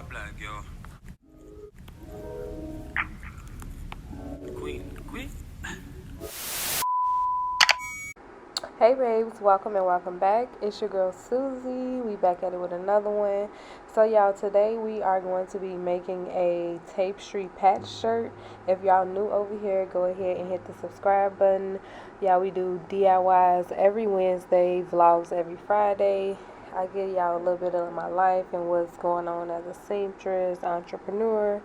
Black, yo. Queen. Hey babes, welcome and welcome back. It's your girl Susie. We back at it with another one. So y'all, today we are going to be making a Tapestry patch shirt. If y'all new over here, go ahead and hit the subscribe button. Y'all, we do DIYs every Wednesday, vlogs every Friday. I give y'all a little bit of my life and what's going on as a seamstress, entrepreneur.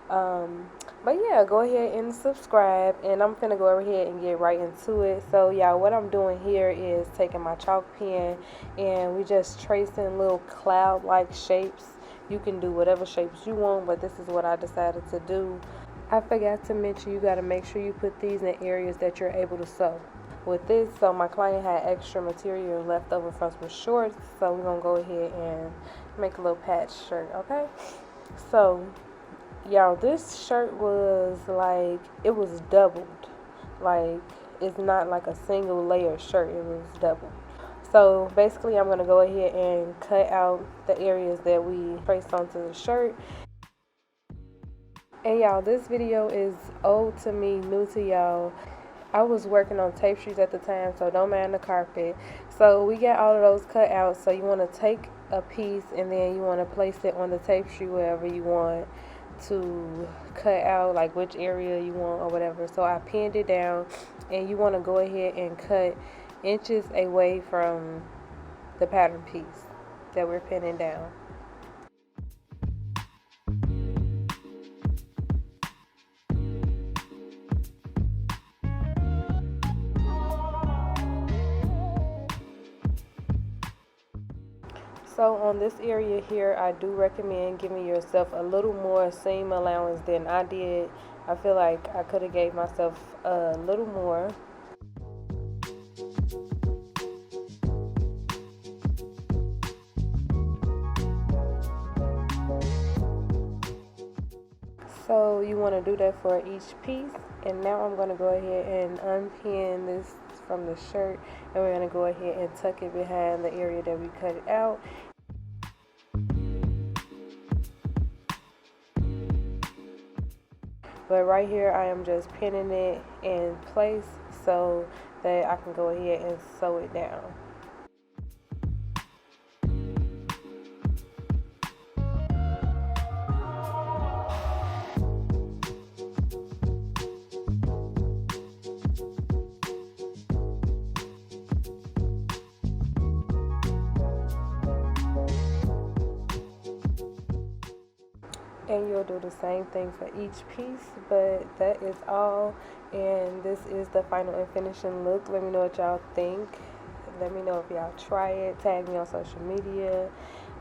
But yeah, go ahead and subscribe, and I'm finna go over here and get right into it. So y'all, what I'm doing here is taking my chalk pen and we just tracing little cloud-like shapes. You can do whatever shapes you want, but this is what I decided to do. I forgot to mention, you got to make sure you put these in areas that you're able to sew. With this, so my client had extra material left over from some shorts, so we're gonna go ahead and make a little patch shirt, okay? So y'all, this shirt was like, it was doubled. Like, it's not like a single layer shirt, it was doubled. So basically I'm gonna go ahead and cut out the areas that we traced onto the shirt. And y'all, this video is old to me, new to y'all. I was working on tapestries at the time, so don't mind the carpet. So we got all of those cut out. So you want to take a piece and then you want to place it on the tapestry wherever you want to cut out, like which area you want or whatever. So I pinned it down, and you want to go ahead and cut inches away from the pattern piece that we're pinning down. So on this area here, I do recommend giving yourself a little more seam allowance than I did. I feel like I could have gave myself a little more. So you want to do that for each piece. And now I'm going to go ahead and unpin this from the shirt, and we're going to go ahead and tuck it behind the area that we cut it out. But right here I am just pinning it in place so that I can go ahead and sew it down. And you'll do the same thing for each piece, but that is all, and this is the final and finishing look. Let me know what y'all think. Let me know if y'all try it. Tag me on social media.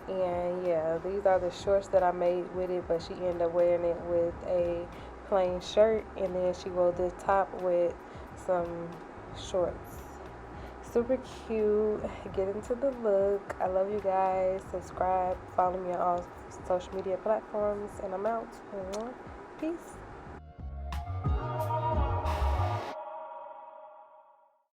And yeah, these are the shorts that I made with it, but she ended up wearing it with a plain shirt, and then she wore the top with some shorts. Super cute. Get into the look. I love you guys. Subscribe, follow me on all social media platforms, and I'm out. Peace.